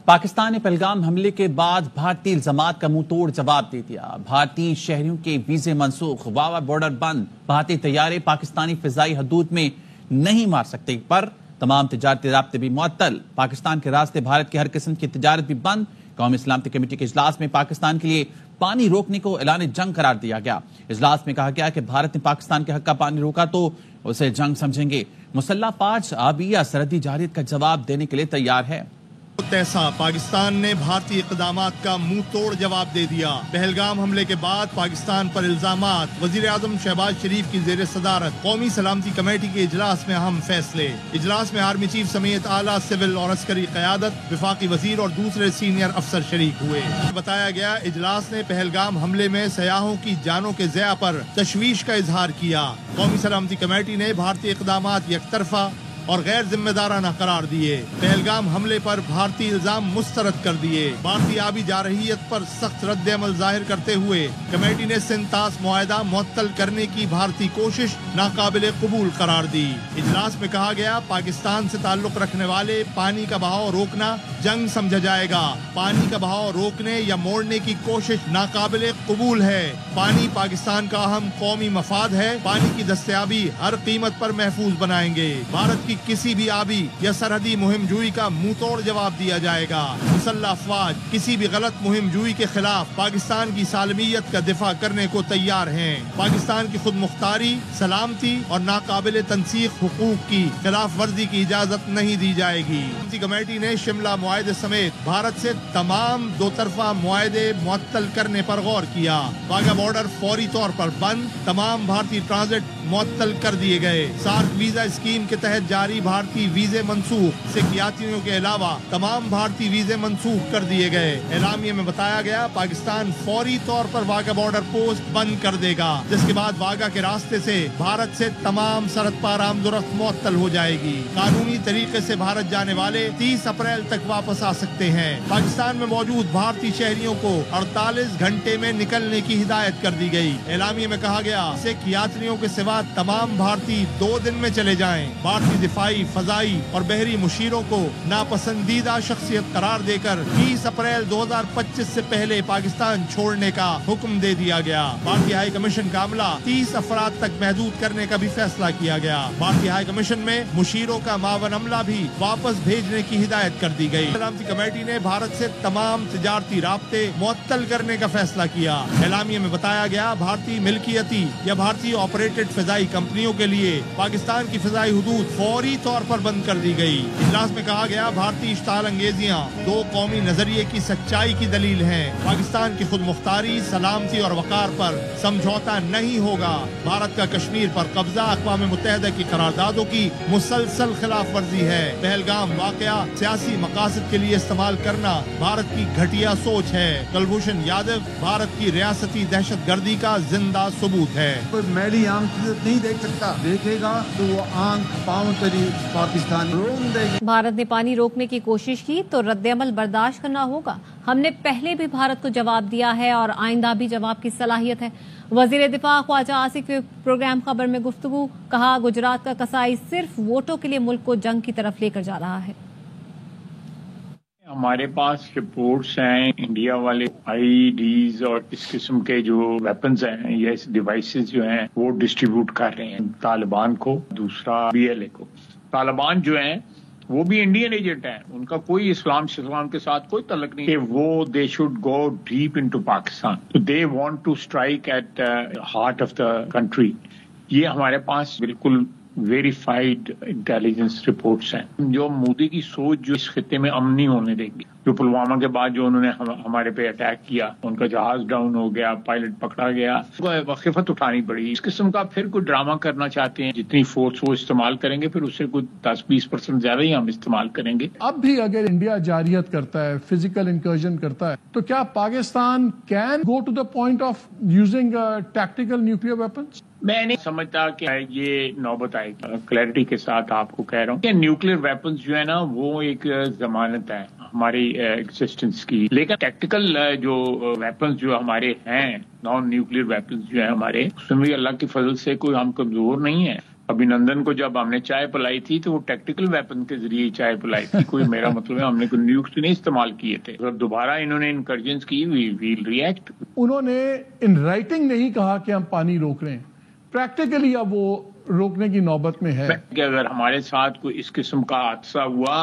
پاکستان نے پہلگام حملے کے بعد بھارتی الزامات کا منہ توڑ جواب دے دیا۔ بھارتی شہریوں کے ویزے منسوخ، واوا بارڈر بند، بھارتی طیارے پاکستانی فضائی حدود میں نہیں مار سکتے، پر تمام تجارتی رابطے بھی معطل۔ پاکستان کے راستے بھارت کی ہر قسم کی تجارت بھی بند۔ قومی سلامتی کمیٹی کے اجلاس میں پاکستان کے لیے پانی روکنے کو اعلان جنگ قرار دیا گیا۔ اجلاس میں کہا گیا کہ بھارت نے پاکستان کے حق کا پانی روکا تو اسے جنگ سمجھیں گے۔ مسلح فوج آبی یا سرحدی جارحیت کا جواب دینے کے لیے تیار ہے۔ تیسا پاکستان نے بھارتی اقدامات کا منہ توڑ جواب دے دیا۔ پہلگام حملے کے بعد پاکستان پر الزامات، وزیر اعظم شہباز شریف کی زیر صدارت قومی سلامتی کمیٹی کے اجلاس میں اہم فیصلے۔ اجلاس میں آرمی چیف سمیت اعلیٰ سول اور عسکری قیادت، وفاقی وزیر اور دوسرے سینئر افسر شریک ہوئے۔ بتایا گیا اجلاس نے پہلگام حملے میں سیاحوں کی جانوں کے ضیاع پر تشویش کا اظہار کیا۔ قومی سلامتی کمیٹی نے بھارتی اقدامات یک طرفہ اور غیر ذمہ دارانہ قرار دیے۔ پہلگام حملے پر بھارتی الزام مسترد کر دیے۔ بھارتی آبی جارحیت پر سخت رد عمل ظاہر کرتے ہوئے کمیٹی نے سنتاس معاہدہ معطل کرنے کی بھارتی کوشش ناقابل قبول قرار دی۔ اجلاس میں کہا گیا پاکستان سے تعلق رکھنے والے پانی کا بہاؤ روکنا جنگ سمجھا جائے گا۔ پانی کا بہاؤ روکنے یا موڑنے کی کوشش ناقابل قبول ہے۔ پانی پاکستان کا اہم قومی مفاد ہے۔ پانی کی دستیابی ہر قیمت پر محفوظ بنائیں گے۔ بھارت کی کسی بھی آبی یا سرحدی مہم جوئی کا منہ توڑ جواب دیا جائے گا۔ مسلح افواج کسی بھی غلط مہم جوئی کے خلاف پاکستان کی سالمیت کا دفاع کرنے کو تیار ہیں۔ پاکستان کی خود مختاری، سلامتی اور ناقابل تنسیق حقوق کی خلاف ورزی کی اجازت نہیں دی جائے گی۔ سلامتی کمیٹی نے شملہ معاہدے سمیت بھارت سے تمام دو طرفہ معاہدے معطل کرنے پر غور کیا۔ واگا بارڈر فوری طور پر بند، تمام بھارتی ٹرانزٹ معطل کر دیے گئے۔ سارک ویزا اسکیم کے تحت جاری بھارتی ویزے منسوخ، سکھ یاتریوں کے علاوہ تمام بھارتی ویزے منسوخ کر دیے گئے۔ اعلامیے میں بتایا گیا پاکستان فوری طور پر واگا بارڈر پوسٹ بند کر دے گا، جس کے بعد واگا کے راستے سے بھارت سے تمام سرحد پار آمد و رفت معطل ہو جائے گی۔ قانونی طریقے سے بھارت جانے والے 30 اپریل تک واپس آ سکتے ہیں۔ پاکستان میں موجود بھارتی شہریوں کو 48 گھنٹے میں نکلنے کی ہدایت کر دی گئی۔ اعلامیے میں کہا گیا سکھ یاتریوں کے سوا تمام بھارتی 2 دن میں چلے جائیں۔ بھارتی دفاعی، فضائی اور بحری مشیروں کو ناپسندیدہ شخصیت قرار دے کر 30 اپریل 2025 سے پہلے پاکستان چھوڑنے کا حکم دے دیا گیا۔ بھارتی ہائی کمیشن کا عملہ 30 افراد تک محدود کرنے کا بھی فیصلہ کیا گیا۔ بھارتی ہائی کمیشن میں مشیروں کا معاون عملہ بھی واپس بھیجنے کی ہدایت کر دی گئی۔ سلامتی کمیٹی نے بھارت سے تمام تجارتی رابطے معطل کرنے کا فیصلہ کیا۔ اعلامیے میں بتایا گیا بھارتی ملکیتی یا بھارتی آپریٹڈ فضائی کمپنیوں کے لیے پاکستان کی فضائی حدود فوری طور پر بند کر دی گئی۔ اجلاس میں کہا گیا بھارتی اشتعال انگیزیاں دو قومی نظریے کی سچائی کی دلیل ہیں۔ پاکستان کی خود مختاری، سلامتی اور وقار پر سمجھوتا نہیں ہوگا۔ بھارت کا کشمیر پر قبضہ اقوام متحدہ کی قراردادوں کی مسلسل خلاف ورزی ہے۔ پہلگام واقعہ سیاسی مقاصد کے لیے استعمال کرنا بھارت کی گھٹیا سوچ ہے۔ کلبھوشن یادو بھارت کی ریاستی دہشت گردی کا زندہ ثبوت ہے۔ میلی آنکھ نہیں دیکھ سکتا، دیکھے گا تو وہ آنکھ پاؤں تری پاکستان روم دے گا۔ بھارت نے پانی روکنے کی کوشش کی تو رد عمل برداشت کرنا ہوگا۔ ہم نے پہلے بھی بھارت کو جواب دیا ہے اور آئندہ بھی جواب کی صلاحیت ہے۔ وزیر دفاع خواجہ آصف کی پروگرام خبر میں گفتگو، کہا گجرات کا قصائی صرف ووٹوں کے لیے ملک کو جنگ کی طرف لے کر جا رہا ہے۔ ہمارے پاس رپورٹس ہیں انڈیا والے آئی ڈیز اور اس قسم کے جو ویپنز ہیں یا ڈیوائسز جو ہیں وہ ڈسٹریبیوٹ کر رہے ہیں طالبان کو، دوسرا BLA کو۔ طالبان جو ہیں وہ بھی انڈین ایجنٹ ہیں، ان کا کوئی اسلام کے ساتھ کوئی تعلق نہیں کہ وہ they should go deep into Pakistan, they want to strike at heart of the country. یہ ہمارے پاس بالکل ویریفائڈ انٹیلیجنس رپورٹس ہیں۔ جو مودی کی سوچ جو اس خطے میں امن نہیں ہونے دے گی، جو پلوامہ کے بعد جو انہوں نے ہمارے پہ اٹیک کیا، ان کا جہاز ڈاؤن ہو گیا، پائلٹ پکڑا گیا، وقفت اٹھانی پڑی۔ اس قسم کا پھر کوئی ڈرامہ کرنا چاہتے ہیں، جتنی فورس وہ استعمال کریں گے پھر اس سے کوئی 10-20% زیادہ ہی ہم استعمال کریں گے۔ اب بھی اگر انڈیا جارحیت کرتا ہے، فزیکل انکرجن کرتا ہے، تو کیا Pakistan can go to the point of using tactical nuclear weapons? میں نہیں سمجھتا کہ یہ نوبت آئے گی۔ کلیئرٹی کے ساتھ آپ کو کہہ رہا ہوں کہ نیوکلیئر ویپنز جو ہے نا وہ ایک ضمانت ہے ہماری ایگزسٹنس کی، لیکن ٹیکٹیکل جو ویپنز جو ہمارے ہیں، نان نیوکلیئر ویپنز جو ہیں ہمارے، اس میں بھی اللہ کے فضل سے کوئی ہم کمزور نہیں ہے۔ अभिनंदन को जब हमने चाय पिलाई थी तो वो टैक्टिकल वेपन के जरिए चाय पिलाई थी, कोई मेरा मतलब है हमने कोई न्यूक्स नहीं इस्तेमाल किए थे। अगर दोबारा इन्होंने इनकर्जन्स की वी विल रिएक्ट। उन्होंने इन राइटिंग नहीं कहा कि हम पानी रोक रहे हैं, प्रैक्टिकली अब वो रोकने की नौबत में है कि अगर हमारे साथ कोई इस किस्म का हादसा हुआ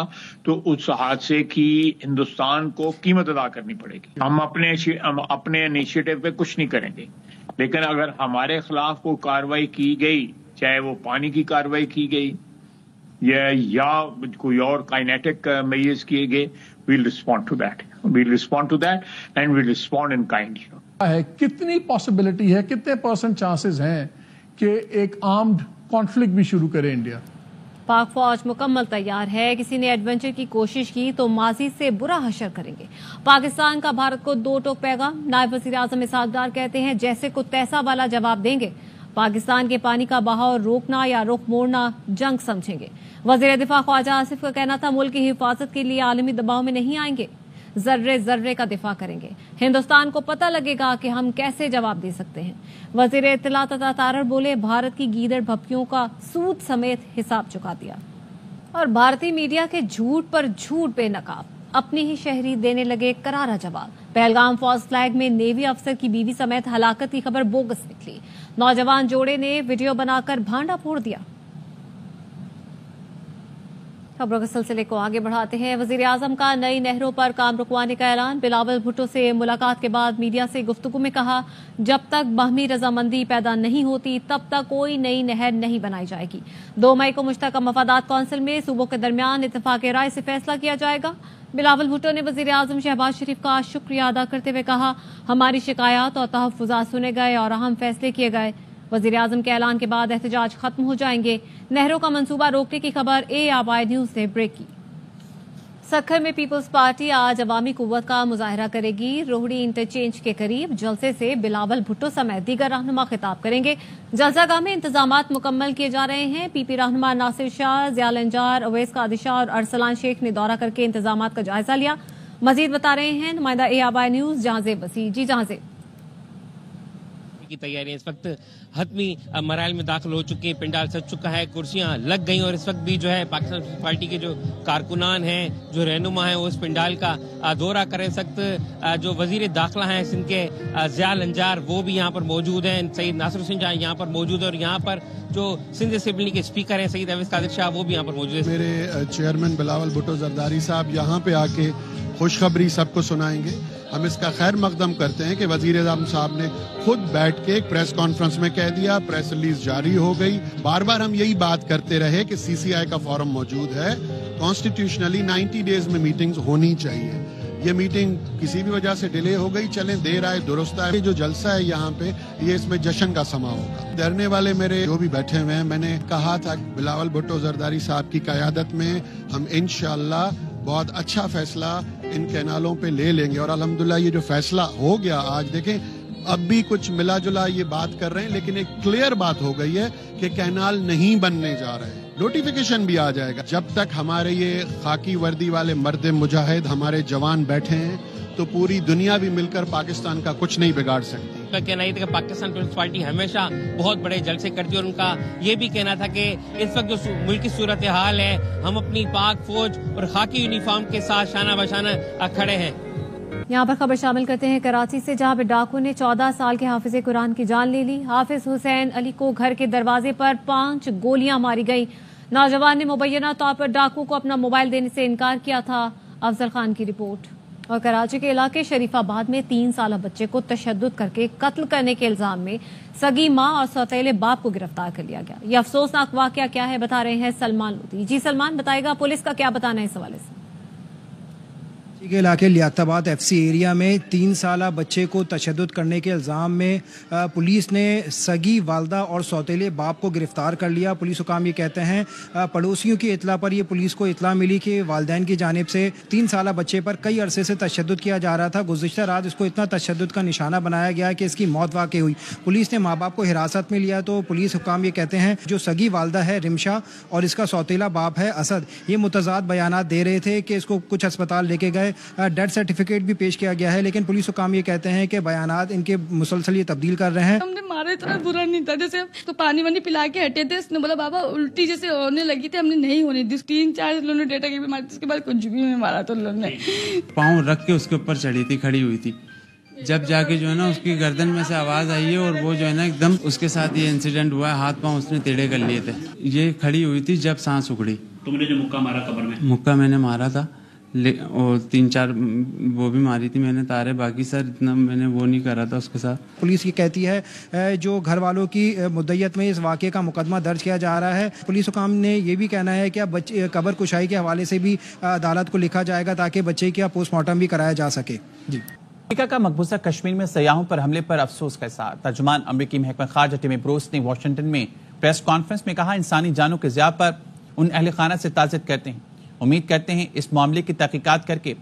तो उस हादसे की हिंदुस्तान को कीमत अदा करनी पड़ेगी। हम अपने इनिशिएटिव पे कुछ नहीं करेंगे, लेकिन अगर हमारे खिलाफ कोई कार्रवाई की गई, चाहे वो पानी की कार्रवाई की गई या कोई और काइनेटिक मेजर्स किए गए, we'll respond to that and we'll respond in kind। कितनी पॉसिबिलिटी है, कितने % चांसेस हैं कि एक आर्म्ड कॉन्फ्लिक्ट भी शुरू करे इंडिया? पाक फौज मुकम्मल तैयार है, किसी ने एडवेंचर की कोशिश की तो माजी से बुरा हशर करेंगे। पाकिस्तान का भारत को 2 टोक पैगाम। नायब वज़ीर आज़म इसहाक डार कहते हैं जैसे को तैसा वाला जवाब देंगे। पाकिस्तान के पानी का बहाव रोकना या रुख मोड़ना जंग समझेंगे। वज़ीर दिफा ख्वाजा आसिफ का कहना था मुल्क की हिफाजत के लिए आलमी दबाव में नहीं आएंगे, जर्रे जर्रे का दिफा करेंगे। हिंदुस्तान को पता लगेगा कि हम कैसे जवाब दे सकते हैं। वज़ीर इत्तला तथा तारर बोले भारत की गीदड़ भपकियों का सूद समेत हिसाब चुका दिया। और भारतीय मीडिया के झूठ पर झूठ बेनकाब, अपनी ही शहरी देने लगे करारा जवाब। पहलगाम फॉल्स फ्लैग में नेवी अफसर की बीवी समेत हलाकत की खबर बोगस निकली। नौजवान जोड़े ने वीडियो बनाकर भांडा फोड़ दिया। खबरों के सिलसिले को आगे बढ़ाते हैं। वजीर आजम का नई नहरों पर काम रुकवाने का ऐलान। बिलावल भुट्टो से मुलाकात के बाद मीडिया से गुफ्तगू में कहा जब तक बाहमी रजामंदी पैदा नहीं होती तब तक कोई नई नहर नहीं बनाई जाएगी। 2 मई को मुश्तरका मफादात कौंसिल में सूबों के दरमियान इत्तेफाक राय से फैसला किया जाएगा। बिलावल भुट्टो ने वजीर आजम शहबाज शरीफ का शुक्रिया अदा करते हुए कहा हमारी शिकायत और तहफ़्फ़ुज़ात सुने गए और अहम फैसले किए गए। वज़ीर आज़म के ऐलान के बाद एहतजाज खत्म हो जाएंगे। नहरों का मंसूबा रोकने की खबर ARY न्यूज ने ब्रेक की। सखर में पीपल्स पार्टी आज अवामी कुव्वत का मुजाहरा करेगी। रोहड़ी इंटरचेंज के करीब जलसे से बिलावल भुट्टो समेत दीगर रहनुमा खिताब करेंगे। जलसागाह में इंतजामात मुकम्मल किए जा रहे हैं। PP रहनुमा नासिर शाह, ज़ियाल अंजार, अवैस कादिर शाह और अरसलान शेख ने दौरा करके इंतजामात का जायजा लिया। मजीद बता रहे हैं नुमाइंदा ARY न्यूज जहांजेब वसी। जी जहांजेब, की तैयारियां इस वक्त हतमी मराइल में दाखिल हो चुकी हैं। पिंडाल सज चुका है, कुर्सियां लग गई और इस वक्त भी जो है पाकिस्तान पीपल्स पार्टी के जो कारकुनान हैं, जो रहनुमा हैं, वो इस पिंडाल का दौरा करें। इस वक्त जो वजीर दाखिला हैं सिंध के ज़ियाल अंजार वो भी यहाँ पर मौजूद हैं। सईद नासिर हुसैन जहाँ यहाँ पर मौजूद है और यहाँ पर जो सिंध असेंबली के स्पीकर हैं सईद अवैस कादिर शाह वो भी यहाँ पर मौजूद है। मेरे चेयरमैन बिलावल भुट्टो जरदारी साहब यहाँ पे आके खुशखबरी सबको सुनाएंगे। हम इसका खैर मकदम करते हैं कि वजीर आज़म साहब ने खुद बैठ के एक प्रेस कॉन्फ्रेंस में कह दिया, प्रेस रिलीज जारी हो गई। बार बार हम यही बात करते रहे कि CCI का फॉरम मौजूद है, कॉन्स्टिट्यूशनली 90 डेज में मीटिंग्स होनी चाहिए। ये मीटिंग किसी भी वजह से डिले हो गई, चलें देर आए दुरुस्त आए। जो जलसा है यहाँ पे ये इसमें जश्न का समा होगा। डरने वाले मेरे जो भी बैठे हुए हैं, मैंने कहा था बिलावल भुट्टो जरदारी साहब की क़यादत में हम इंशाअल्लाह बहुत अच्छा फैसला इन कैनालों पे ले लेंगे और अल्हम्दुलिल्लाह ये जो फैसला हो गया आज देखें अब भी कुछ मिला जुला ये बात कर रहे हैं, लेकिन एक क्लियर बात हो गई है कि कैनाल नहीं बनने जा रहे हैं। नोटिफिकेशन भी आ जाएगा। जब तक हमारे ये खाकी वर्दी वाले मर्द मुजाहिद हमारे जवान बैठे हैं तो पूरी दुनिया भी मिलकर पाकिस्तान का कुछ नहीं बिगाड़ सकती। उनका कहना ये था कि पाकिस्तान पीपल्स पार्टी हमेशा बहुत बड़े जलसे करती है और उनका ये भी कहना था कि इस वक्त जो मुल्क की सूरत हाल है हम अपनी पाक फौज और खाकी यूनिफॉर्म के साथ शाना बशाना खड़े हैं। यहाँ पर खबर शामिल करते हैं कराची से, जहाँ पर डाकू ने 14 साल के हाफिज कुरान की जान ले ली। हाफिज हुसैन अली को घर के दरवाजे पर 5 गोलियां मारी गई। नौजवान ने मुबैना तौर पर डाकू को अपना मोबाइल देने से इनकार किया था। अफजल खान की रिपोर्ट। और कराची के इलाके शरीफाबाद में 3 साला बच्चे को तशद्दुद करके कत्ल करने के इल्जाम में सगी मां और सौतेले बाप को गिरफ्तार कर लिया गया। यह अफसोसनाक वाकया क्या है बता रहे हैं सलमान लोधी। जी सलमान बताएगा, पुलिस का क्या बताना है इस हवाले से? के इलाके लियाकताबाद FC एरिया में 3 साला बच्चे को तशद्दुद करने के इल्ज़ाम में पुलिस ने सगी वालदा और सौतेले बाप को गिरफ्तार कर लिया। पुलिस हुकाम ये कहते हैं पड़ोसियों की इतला पर ये पुलिस को इतला मिली कि वालिदैन की जानिब से 3 साला बच्चे पर कई अरसे से तशद्दुद किया जा रहा था। गुज़िश्ता रात इसको इतना तशद्दुद का निशाना बनाया गया कि इसकी मौत वाक़ई हुई। पुलिस ने माँ बाप को हिरासत में लिया तो पुलिस हुकाम ये कहते हैं जो सगी वालदा है रिमशा और इसका सौतेला बाप है असद, ये मुतज़ाद बयानात दे रहे थे कि इसको कुछ अस्पताल लेके गए ڈیتھ سرٹیفکیٹ بھی پیش کیا گیا ہے، لیکن پولیس حکام یہ کہتے ہیں کہ بیانات ان کے مسلسل یہ تبدیل کر رہے ہیں. ہم نے مارا اتنا برا نہیں تھا، جیسے تو پانی وانی پلا کے ہٹے تھے. اس نے بولا بابا الٹی جیسے ہونے لگی تھی، ہم نے نہیں ہونے دی. 3-4 انہوں نے ڈیٹا کے بھی مارا، اس کے بعد کچھ بھی نہیں مارا. تو انہوں نے پاؤں رکھ کے اس کے اوپر چڑھی تھی، کھڑی ہوئی تھی. جب جا کے جو ہے نا اس کی گردن میں سے آواز آئی ہے اور وہ جو ہے نا ایک دم اس کے ساتھ یہ انسیڈنٹ ہوا ہے. ہاتھ پاؤں اس نے ٹیڑھے کر لیے تھے. یہ کھڑی ہوئی تھی جب سانس اکھڑی. تم نے جو مکہ مارا قبر میں؟ مکہ میں نے مارا تھا اور 3-4 وہ بھی ماری تھی میں نے تارے. باقی سر اتنا میں نے وہ نہیں کرا تھا اس کے ساتھ. پولیس یہ کہتی ہے جو گھر والوں کی مدعیت میں اس واقعے کا مقدمہ درج کیا جا رہا ہے. پولیس حکام نے یہ بھی کہنا ہے کہ بچے قبر کشائی کے حوالے سے بھی عدالت کو لکھا جائے گا تاکہ بچے کا پوسٹ مارٹم بھی کرایا جا سکے. جی. امریکہ کا مقبوضہ کشمیر میں سیاحوں پر حملے پر افسوس کا اظہار. ترجمان امریکی محکمہ خارجہ ٹم بروس نے واشنگٹن میں پریس کانفرنس میں کہا انسانی جانوں کے ضیاع پر ان اہل خانہ سے تعزیت کرتے ہیں. امید کرتے ہیں اس معاملے کی تحقیقات کر کے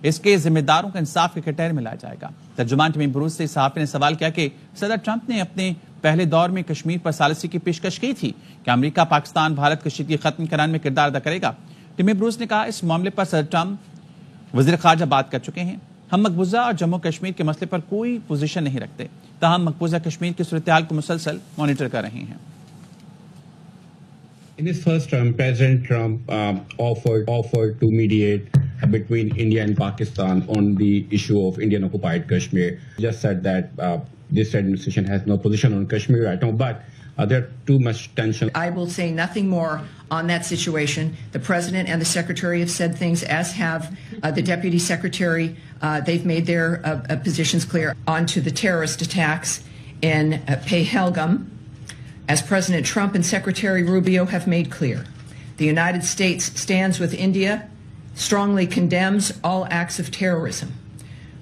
اس کے ذمہ داروں کو انصاف کے کٹہرے میں لایا جائے گا. ترجمان ٹم بروس سے صحافی نے سوال کیا کہ صدر ٹرمپ نے اپنے پہلے دور میں کشمیر پر ثالثی کی پیشکش کی تھی کہ امریکہ پاکستان بھارت کشیدگی ختم کرانے میں کردار ادا کرے گا. ٹم بروس نے کہا اس معاملے پر صدر ٹرمپ وزیر خارجہ بات کر چکے ہیں. ہم مقبوضہ اور جموں کشمیر کے مسئلے پر کوئی پوزیشن نہیں رکھتے، تاہم مقبوضہ کشمیر کی صورتحال کو مسلسل مانیٹر کر رہے ہیں. In his first term, President Trump offered to mediate between India and Pakistan on the issue of Indian-occupied Kashmir. Just said that this administration has no position on Kashmir right now, but there are too much tension. I will say nothing more on that situation. The President and the Secretary have said things, as have the Deputy Secretary. They've made their positions clear. On to the terrorist attacks in Pahalgam. As President Trump and Secretary Rubio have made clear, the United States stands with India, strongly condemns all acts of terrorism.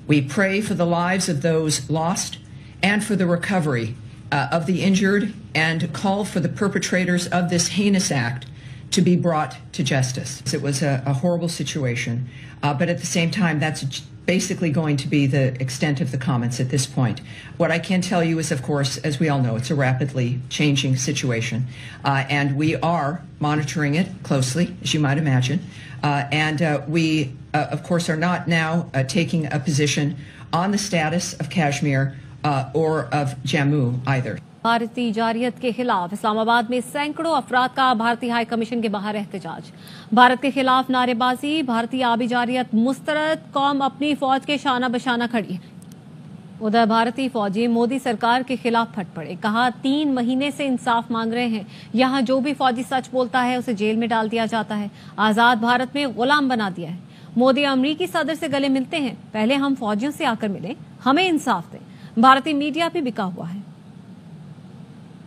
We pray for the lives of those lost and for the recovery of the injured, and call for the perpetrators of this heinous act to be brought to justice. It was a horrible situation, but at the same time, that's basically going to be the extent of the comments at this point. What I can tell you is, of course, as we all know, it's a rapidly changing situation, and we are monitoring it closely, as you might imagine, and we, of course, are not now taking a position on the status of Kashmir or of Jammu either. بھارتی جارحیت کے خلاف اسلام آباد میں سینکڑوں افراد کا بھارتی ہائی کمیشن کے باہر احتجاج. بھارت کے خلاف نعرے بازی. بھارتی آبی جارحیت مسترد. قوم اپنی فوج کے شانہ بشانہ کھڑی ہے. ادھر بھارتی فوجی مودی سرکار کے خلاف پھٹ پڑے. کہا 3 مہینے سے انصاف مانگ رہے ہیں. یہاں جو بھی فوجی سچ بولتا ہے اسے جیل میں ڈال دیا جاتا ہے. آزاد بھارت میں غلام بنا دیا ہے. مودی امریکی صدر سے گلے ملتے ہیں. پہلے ہم فوجیوں سے آ کر ملیں، ہمیں انصاف دیں. بھارتی میڈیا بھی بکا ہوا ہے.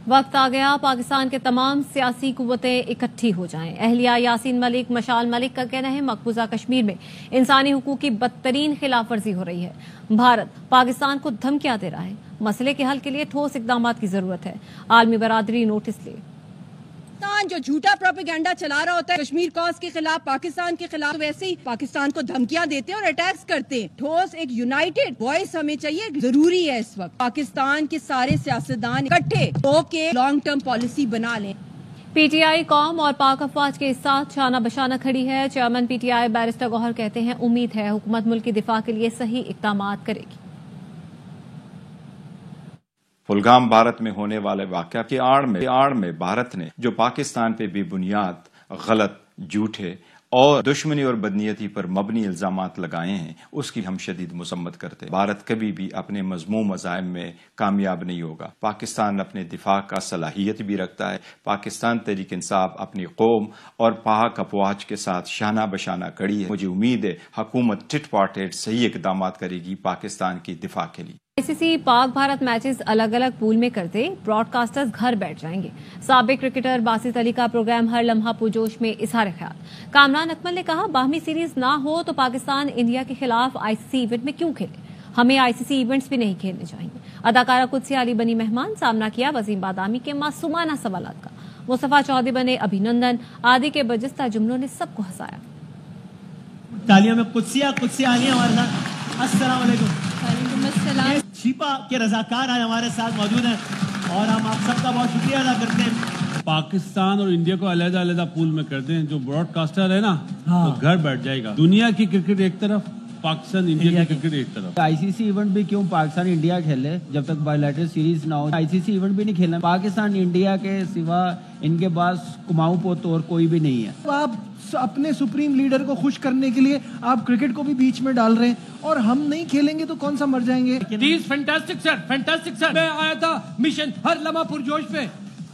وقت آ گیا پاکستان کے تمام سیاسی قوتیں اکٹھی ہو جائیں. اہلیہ یاسین ملک، مشال ملک کا کہنا ہے مقبوضہ کشمیر میں انسانی حقوق کی بدترین خلاف ورزی ہو رہی ہے. بھارت پاکستان کو دھمکیاں دے رہا ہے. مسئلے کے حل کے لیے ٹھوس اقدامات کی ضرورت ہے. عالمی برادری نوٹس لے. پاکستان جو جھوٹا پروپیگنڈا چلا رہا ہوتا ہے کشمیر کاز کے خلاف، پاکستان کے خلاف، ویسے ہی پاکستان کو دھمکیاں دیتے ہیں اور اٹیکس کرتے ہیں. ٹھوس ایک یونائٹڈ وائس ہمیں چاہیے، ضروری ہے اس وقت. پاکستان کے سارے سیاستدان اکٹھے ہو کے لانگ ٹرم پالیسی بنا لیں. پی ٹی آئی قوم اور پاک افواج کے ساتھ شانہ بشانہ کھڑی ہے. Chairman P T I barrister Gohar کہتے ہیں امید ہے حکومت ملک کی دفاع کے لیے صحیح اقدامات کرے گی. پہلگام بھارت میں ہونے والے واقعہ کی آڑ میں بھارت نے جو پاکستان پہ بھی بنیاد غلط، جھوٹے اور دشمنی اور بدنیتی پر مبنی الزامات لگائے ہیں، اس کی ہم شدید مذمت کرتے ہیں. بھارت کبھی بھی اپنے مذموم عزائم میں کامیاب نہیں ہوگا. پاکستان اپنے دفاع کا صلاحیت بھی رکھتا ہے. پاکستان تحریک انصاف اپنی قوم اور پاک افواج کے ساتھ شانہ بشانہ کڑی ہے. مجھے امید ہے حکومت ٹٹ فار ٹیٹ صحیح اقدامات کرے گی پاکستان کی دفاع کے لیے. آئی سی سی پاک بھارت میچز الگ الگ پول میں کرتے براڈ کاسٹرز گھر بیٹھ جائیں گے. سابق کرکٹر باسط علی کا پروگرام ہر لمحہ پرجوش میں اظہار خیال. کامران اکمل نے کہا باہمی سیریز نہ ہو تو پاکستان انڈیا کے خلاف آئی سی سی ایونٹ میں کیوں کھیلے. ہمیں آئی سی سی ایونٹس بھی نہیں کھیلنے چاہیے. اداکارہ قدسی علی بنی مہمان. سامنا کیا وسیم بادامی کے معصومانہ سوالات کا. مصطفیٰ چودھری بنے ابھی نندن. آدی کے برجستہ جملوں نے سب کو ہنسایا. تالیوں میں قدسی علی ہمارے ساتھ. السلام علیکم. وعلیکم السلام. چھپا کے رضاکار آج ہمارے ساتھ موجود ہیں اور ہم آپ سب کا بہت شکریہ ادا کرتے ہیں. پاکستان اور انڈیا کو علیحدہ پول میں کر دیں. جو براڈ کاسٹر ہے نا وہ گھر بیٹھ جائے گا. دنیا کی کرکٹ ایک طرف पाकिस्तान इंडिया की क्रिकेट एक तरफ। आईसीसी इवेंट भी क्यों पाकिस्तान इंडिया खेले जब तक बायलैटरल सीरीज ना हो। आईसीसी इवेंट भी नहीं खेलना। पाकिस्तान इंडिया के सिवा इनके पास कुमाऊं पोत और कोई भी नहीं है। आप अपने सुप्रीम लीडर को खुश करने के लिए आप क्रिकेट को भी बीच में डाल रहे हैं, और हम नहीं खेलेंगे तो कौन सा मर जाएंगे। Fantastic sir, fantastic sir. मैं आया था मिशन हर लम्हा पुरजोश पे,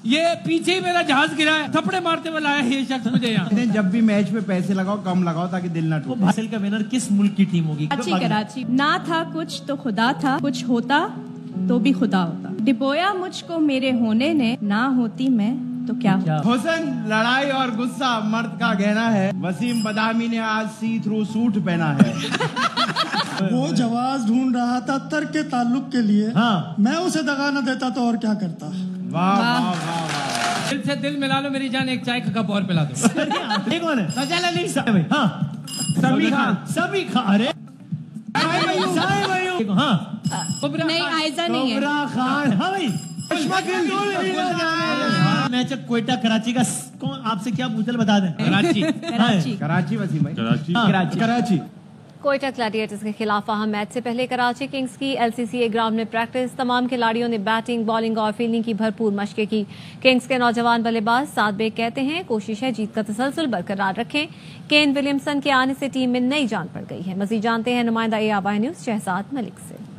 ये पीछे ही मेरा जहाज गिरा है, थपड़े मारते हुए लाया ये शख्स मुझे यहाँ। जब भी मैच में पैसे लगाओ कम लगाओ ताकि दिल ना टूटे। हासिल का विनर किस मुल्क की टीम होगी? कराची। ना था कुछ तो खुदा था, कुछ होता तो भी खुदा होता। डिबोया मुझको मेरे होने ने, ना होती मैं तो क्या होता। हुस्न, लड़ाई और गुस्सा मर्द का गहना है। वसीम बदामी ने आज सी थ्रू सूट पहना है। वो जवाब ढूंढ रहा था तर्क के ताल्लुक के लिए। हाँ। मैं उसे दगा न देता तो और क्या करता। वाह वाह वाह। दिल से दिल मिला लो मेरी जान, एक चाय का कप और पिला दो। ये कौन है? सजाला नहीं सभी खान। अरे हाँ नहीं, आयजा नहीं है। खान। हाँ भाई मैच क्वेटा कराची का कौन आपसे क्या पूछल बता दें? कराची वसीम भाई। कराची। कोयटा ग्लैडिएटर्स के खिलाफ अहम मैच से पहले कराची किंग्स की एलसीसीए ग्राउंड में प्रैक्टिस। तमाम खिलाड़ियों ने बैटिंग, बॉलिंग और फील्डिंग की भरपूर मशकें की। किंग्स के नौजवान बल्लेबाज साद बेग कहते हैं कोशिश है जीत का तसलसल बरकरार रखें। केन विलियमसन के आने से टीम में नई जान पड़ गई है। मजीद जानते हैं नुमाइंदा ARY न्यूज शहजाद मलिक से।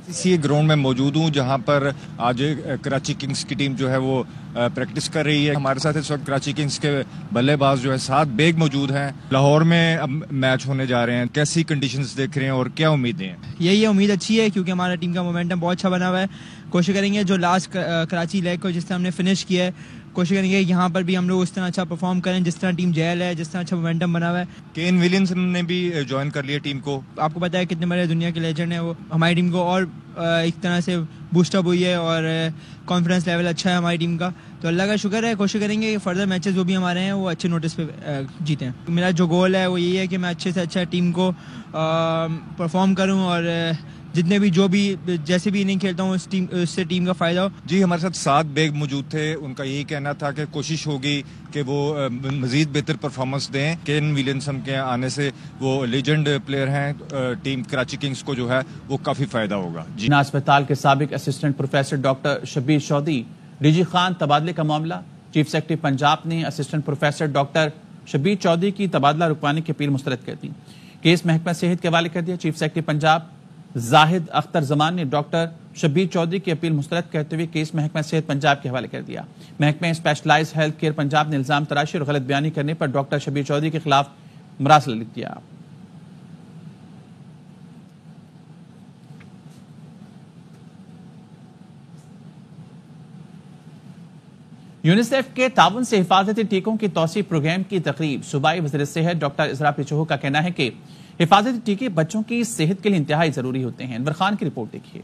इसी ग्राउंड में मौजूद हूँ जहाँ पर आज कराची किंग्स की टीम जो है वो प्रैक्टिस कर रही है। हमारे साथ इस वक्त कराची किंग्स के बल्लेबाज जो है साद बेग मौजूद हैं। लाहौर में अब मैच होने जा रहे हैं, कैसी कंडीशंस देख रहे हैं और क्या उम्मीदें हैं? यही उम्मीद अच्छी है क्योंकि हमारा टीम का मोमेंटम बहुत अच्छा बना हुआ है। कोशिश करेंगे जो लास्ट कराची लेग को जिस तरह हमने फिनिश किया है, कोशिश करेंगे यहाँ पर भी हम लोग उस तरह अच्छा परफॉर्म करें जिस तरह टीम जेल है, जिस तरह अच्छा मोमेंटम बना हुआ है। केन विलियमसन ने भी ज्वाइन कर लिया टीम को। आपको पता है कितने बड़े दुनिया के लेजेंड है वो। हमारी टीम को और एक तरह से बूस्टअप हुई है और कॉन्फिडेंस लेवल अच्छा है हमारी टीम का। तो अल्लाह का शुक्र है, कोशिश करेंगे कि फर्दर मैचेस जो भी हमारे हैं वो अच्छे नोटिस पे जीतें। मेरा जो गोल है वो यही है कि मैं अच्छे से अच्छा टीम को परफॉर्म करूँ और जितने भी जो भी जैसे भी इनिंग खेलता हूँ उससे टीम का फायदा हो। जी हमारे साथ साद बेग मौजूद थे, उनका यही कहना था कि कोशिश होगी कि वो मजीद बेहतर परफॉर्मेंस दें। केन विलियमसन के आने से वो लेजेंड प्लेयर हैं, टीम कराची किंग्स को जो है वो काफी फायदा होगा। जी अस्पताल के साबिक assistant professor doctor Shabir Chaudhry DG Khan तबादले का मामला। चीफ सेक्रेटरी पंजाब ने assistant professor doctor Shabir Chaudhry की तबादला रुकवाने की अपील मुस्तरद कर दी। केस महकमा सेहत के हवाले कर दिया। चीफ सेक्रेटरी पंजाब जाहिद अख्तर जमान ने डॉक्टर शबीर चौधरी की अपील मुस्तरद करते हुए केस महकमा सेहत पंजाब के हवाले कर दिया। महकमा स्पेशलाइज्ड हेल्थ केयर पंजाब ने इल्जाम तराशी और गलत बयानी करने पर डॉक्टर शबीर चौधरी के खिलाफ मरासला लिख दिया। यूनिसेफ के ताउन से हिफाजती टीकों की तौसीफ प्रोग्राम की तकरीब। सूबाई वज़ीर सेहत डॉक्टर इजरा पिचोह का कहना है कि हिफाजती टीके बच्चों की सेहत के लिए इंतहाई जरूरी होते हैं। अनवर खान की रिपोर्ट देखिए।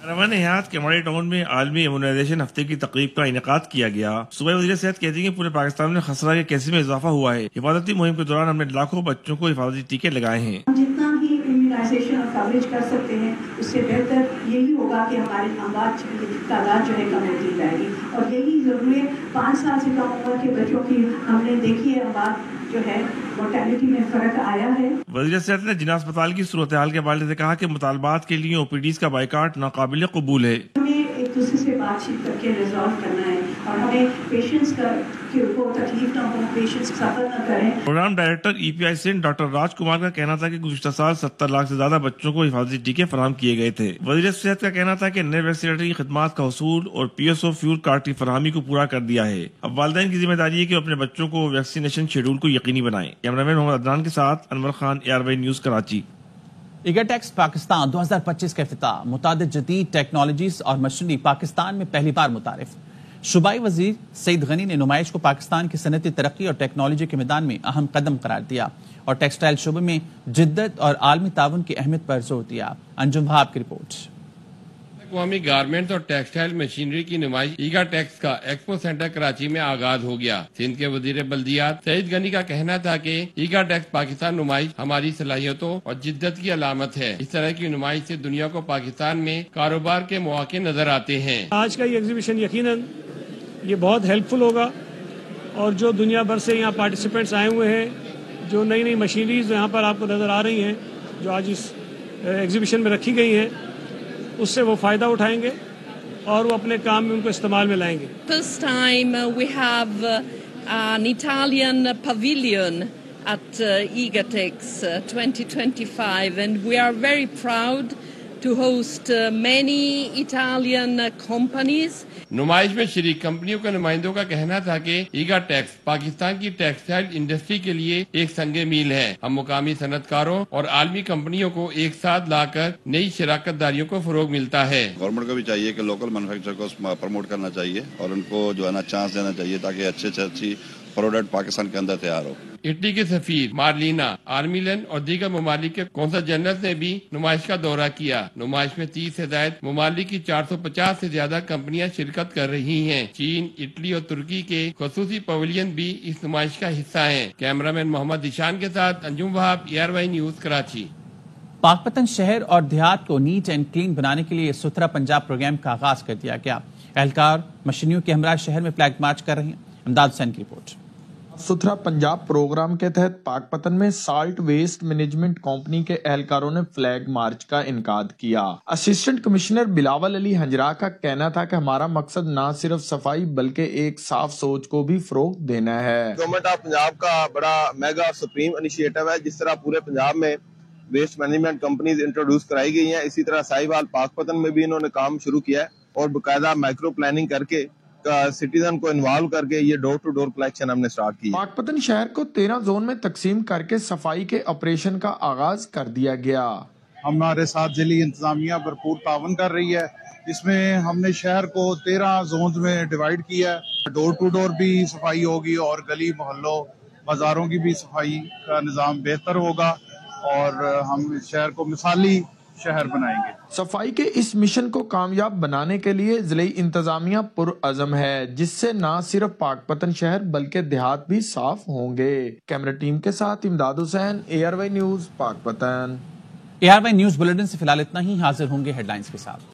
रवान हयात के हमारे टाउन में आलमी इम्यूनाइजेशन हफ्ते की तकरीब का इनेकाद किया गया। सुबह वज़ीर सेहत कहती है कि पूरे पाकिस्तान में खसरा के केसेस में इजाफा हुआ है। हिफाजती मुहिम के दौरान हमने लाखों बच्चों को हिफाजती टीके लगाए हैं। जितना ही इम्यूनाइजेशन और कवरेज कर सकते हैं उससे बेहतर यही होगा कि हमारे अमवात की तादाद जो है कम होती जाएगी और यही जरूरी है। 5 साल से कम उम्र के बच्चों की हमने देखी है अमवात जो है मोर्टेलिटी में फर्क आया है। वज़ीर सेहत ने जिला अस्पताल की सूरत हाल के हवाले से कहा कि मुतालबात के लिए OPDs का बाइकाट नाकाबिल कबूल है। हमें एक दूसरे से बातचीत करके रिजॉल्व करना है और हमें पेशेंट्स का को तकलीफ ना हो, पेशेंट्स सफर न करें। Programme director EPI Sindh doctor Rajkumar का कहना था कि गुज़िश्ता साल 70 लाख से ज्यादा बच्चों को हिफाजती टीके फराहम किए गए थे। वज़ीर सेहत का कहना था कि नए वैक्सीनेटरी खिदमात का हसूल और PSO फ्यूल कार्ड की फराहमी को पूरा कर दिया है। अब वालिदैन की जिम्मेदारी है कि अपने बच्चों को वैक्सीनेशन शेड्यूल को यकीनी बनाएं। कैमरामैन मोहम्मद अदनान के साथ अनवर खान, ARY न्यूज कराची। इगरटेक्स पाकिस्तान 2025 का इफ्तिताह। मुतादिद जदीद टेक्नोलॉजीज और मशीनरी पाकिस्तान में पहली बार मुतारिफ। सूबाई वजीर सईद गनी ने नुमाइश को पाकिस्तान की सनती तरक्की और टेक्नोलॉजी के मैदान में अहम कदम करार दिया और टेक्सटाइल शोबे में जिद्दत और आलमी ताउन की अहमियत पर जोर दिया। अंजुम वहाब की रिपोर्ट। अक़वामी गारमेंट्स और टेक्सटाइल मशीनरी की नुमाइश ईगाटेक्स का एक्सपो सेंटर कराची में आगाज हो गया। सिंध के वजीर बल्दियात सईद गनी का कहना था कि ईगाटेक्स पाकिस्तान नुमाइश हमारी सलाहियतों और जिद्दत की अलामत है। इस तरह की नुमाइश से दुनिया को पाकिस्तान में कारोबार के मौके नजर आते हैं। आज का ये एग्जीबिशन यकीनन ये बहुत हेल्पफुल होगा और जो दुनिया भर से यहाँ पार्टिसिपेंट्स आए हुए हैं, जो नई नई मशीनरीज यहाँ पर आपको नजर आ रही हैं, जो आज इस एग्जीबिशन में रखी गई हैं उससे वो फ़ायदा उठाएंगे और वो अपने काम में उनको इस्तेमाल में लाएंगे. First time we have an Italian pavilion at IGATEX 2025 and we are very proud to host many Italian companies. नुमाइश में शरीक कंपनियों के नुमाइंदों का कहना था कि ईगा टैक्स पाकिस्तान की टेक्सटाइल इंडस्ट्री के लिए एक संगे मील है. हम मुकामी सनतकारों और आलमी कंपनियों को एक साथ लाकर नई शराकत दारियों को फरोग मिलता है. गवर्नमेंट को भी चाहिए कि लोकल मैन्युफैक्चर को प्रमोट करना चाहिए और उनको जो है ना चांस देना चाहिए ताकि अच्छे से अच्छी प्रोडक्ट पाकिस्तान के अंदर तैयार हो. इटली के सफीर मार्लिना आर्मिलन और दीगर ममालिक के कौंसल जनरल ने भी नुमाइश का दौरा किया. नुमाइश में 30 से ज्यादा ममालिक की 450 से ज्यादा कंपनियां शिरकत कर रही हैं. चीन, इटली और तुर्की के खसूसी पवेलियन भी इस नुमाइश का हिस्सा हैं. कैमरामैन मोहम्मद दिशान के साथ अंजुम वहाब, ARY न्यूज, कराची. पाकपतन शहर और देहात को नीट एंड क्लीन बनाने के लिए सुथरा पंजाब प्रोग्राम का आगाज कर दिया गया. एहलकार मशीनियों के हमरा शहर में फ्लैग मार्च कर रहे हैं. अमदाद हुसैन की रिपोर्ट. सुथरा पंजाब प्रोग्राम के तहत पाकपतन में साल्ट वेस्ट मैनेजमेंट कंपनी के एहलकारों ने फ्लैग मार्च का इनकाद किया. असिस्टेंट कमिश्नर बिलावल अली हंजरा का कहना था कि हमारा मकसद न सिर्फ सफाई बल्कि एक साफ सोच को भी फरोग देना है. गवर्नमेंट ऑफ पंजाब का बड़ा मेगा सुप्रीम इनिशिएटिव है. जिस तरह पूरे पंजाब में वेस्ट मैनेजमेंट कंपनीज इंट्रोड्यूस कराई गई हैं, इसी तरह साहिवाल पाकपतन में भी इन्होंने काम शुरू किया है और बाकायदा माइक्रो प्लानिंग करके सिटीजन को इन्वॉल्व करके ये डोर टू डोर कलेक्शन हमने स्टार्ट की. पाकपतन शहर को 13 जोन में तकसीम करके सफाई के ऑपरेशन का आगाज कर दिया गया. हमारे साथ जिली इंतजामिया भरपूर तावन कर रही है. इसमें हमने शहर को 13 जोन में डिवाइड किया है. डोर टू डोर भी सफाई होगी और गली मोहल्लों बाजारों की भी सफाई का निजाम बेहतर होगा और हम शहर को मिसाली शहर बनाएंगे. सफाई के इस मिशन को कामयाब बनाने के लिए जिले इंतजामिया पुरअज़म है, जिससे न सिर्फ पाकपतन शहर बल्कि देहात भी साफ होंगे. कैमरा टीम के साथ इमदाद Hussain, ARY news, Pakpattan. ARY news bulletin से फिलहाल इतना ही. हाजिर होंगे हेडलाइंस के साथ.